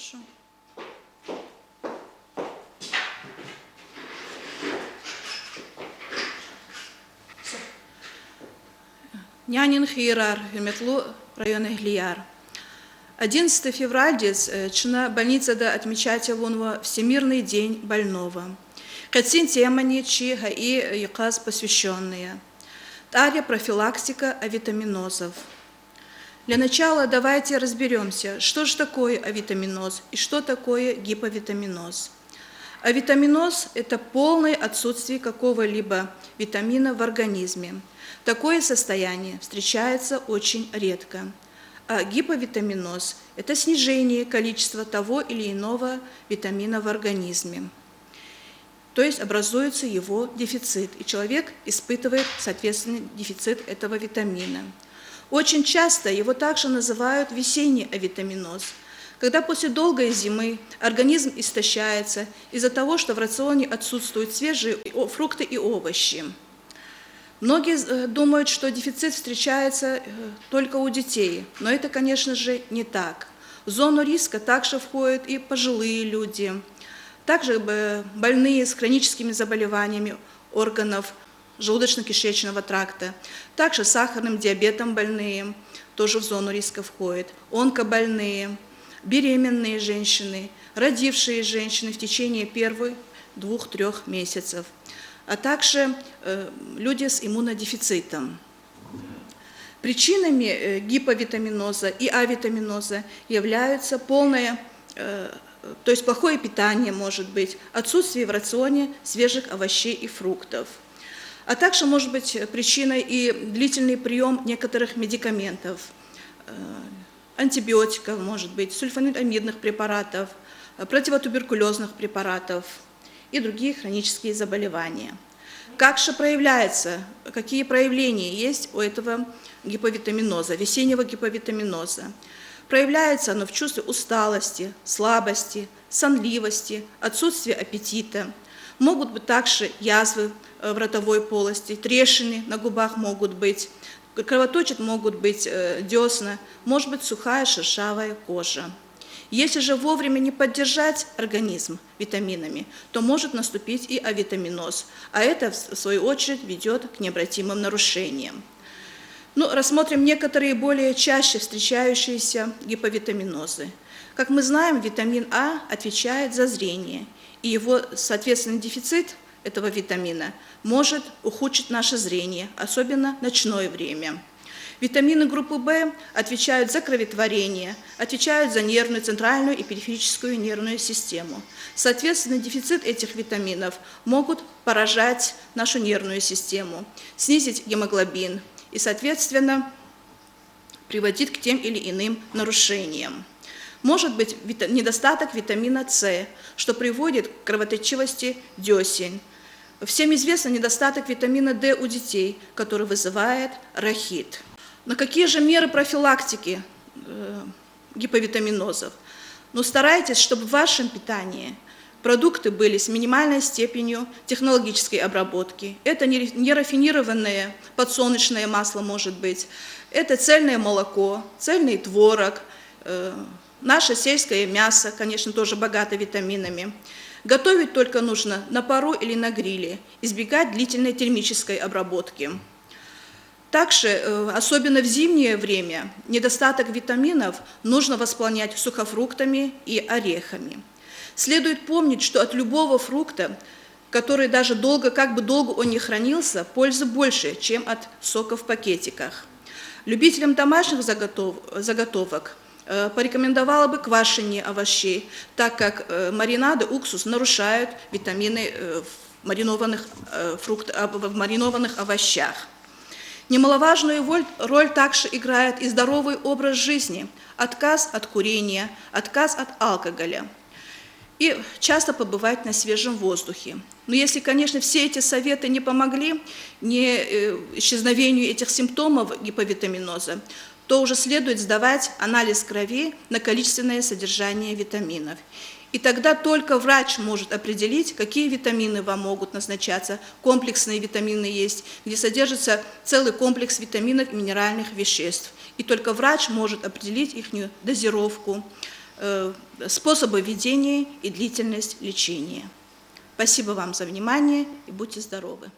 Прошу. Нянин Хейрар, Геметлу, район Глияр. 11 февраля чина больница отмечает Всемирный день больного. Катин темани чиха и яказ посвященные. Талия профилактика авитаминозов. Для начала давайте разберемся, что же такое авитаминоз и что такое гиповитаминоз. Авитаминоз – это полное отсутствие какого-либо витамина в организме. Такое состояние встречается очень редко. А гиповитаминоз – это снижение количества того или иного витамина в организме. То есть образуется его дефицит, и человек испытывает, соответственно, дефицит этого витамина. Очень часто его также называют весенний авитаминоз, когда после долгой зимы организм истощается из-за того, что в рационе отсутствуют свежие фрукты и овощи. Многие думают, что дефицит встречается только у детей, но это, конечно же, не так. В зону риска также входят и пожилые люди, также больные с хроническими заболеваниями органов желудочно-кишечного тракта, также сахарным диабетом больные, тоже в зону риска входят, онкобольные, беременные женщины, родившие женщины в течение первых 2-3 месяцев, а также люди с иммунодефицитом. Причинами гиповитаминоза и авитаминоза являются то есть плохое питание, может быть, отсутствие в рационе свежих овощей и фруктов. А также может быть причиной и длительный прием некоторых медикаментов, антибиотиков, может быть, сульфанидамидных препаратов, противотуберкулезных препаратов и другие хронические заболевания. Как же проявляется, какие проявления есть у этого гиповитаминоза, весеннего гиповитаминоза? Проявляется оно в чувстве усталости, слабости, сонливости, отсутствия аппетита. Могут быть также язвы в ротовой полости, трещины на губах могут быть, кровоточат могут быть десна, может быть сухая шершавая кожа. Если же вовремя не поддержать организм витаминами, то может наступить и авитаминоз, а это, в свою очередь, ведет к необратимым нарушениям. Рассмотрим некоторые более чаще встречающиеся гиповитаминозы. Как мы знаем, витамин А отвечает за зрение, и его, соответственно, дефицит этого витамина может ухудшить наше зрение, особенно в ночное время. Витамины группы В отвечают за кроветворение, отвечают за нервную, центральную и периферическую нервную систему. Соответственно, дефицит этих витаминов могут поражать нашу нервную систему, снизить гемоглобин и, соответственно, приводить к тем или иным нарушениям. Может быть недостаток витамина С, что приводит к кровоточивости десен. Всем известно недостаток витамина D у детей, который вызывает рахит. Но какие же меры профилактики гиповитаминозов? Старайтесь, чтобы в вашем питании продукты были с минимальной степенью технологической обработки. Это не рафинированное подсолнечное масло может быть, это цельное молоко, цельный творог, наше сельское мясо, конечно, тоже богато витаминами. Готовить только нужно на пару или на гриле, избегать длительной термической обработки. Также, особенно в зимнее время, недостаток витаминов нужно восполнять сухофруктами и орехами. Следует помнить, что от любого фрукта, который даже как бы долго он не хранился, пользы больше, чем от сока в пакетиках. Любителям домашних заготовок порекомендовала бы квашение овощей, так как маринады, уксус нарушают витамины в маринованных овощах. Немаловажную роль также играет и здоровый образ жизни, отказ от курения, отказ от алкоголя и часто побывать на свежем воздухе. Но если, конечно, все эти советы не помогли исчезновению этих симптомов гиповитаминоза, то уже следует сдавать анализ крови на количественное содержание витаминов. И тогда только врач может определить, какие витамины вам могут назначаться. Комплексные витамины есть, где содержится целый комплекс витаминов и минеральных веществ. И только врач может определить их дозировку, способы ведения и длительность лечения. Спасибо вам за внимание и будьте здоровы.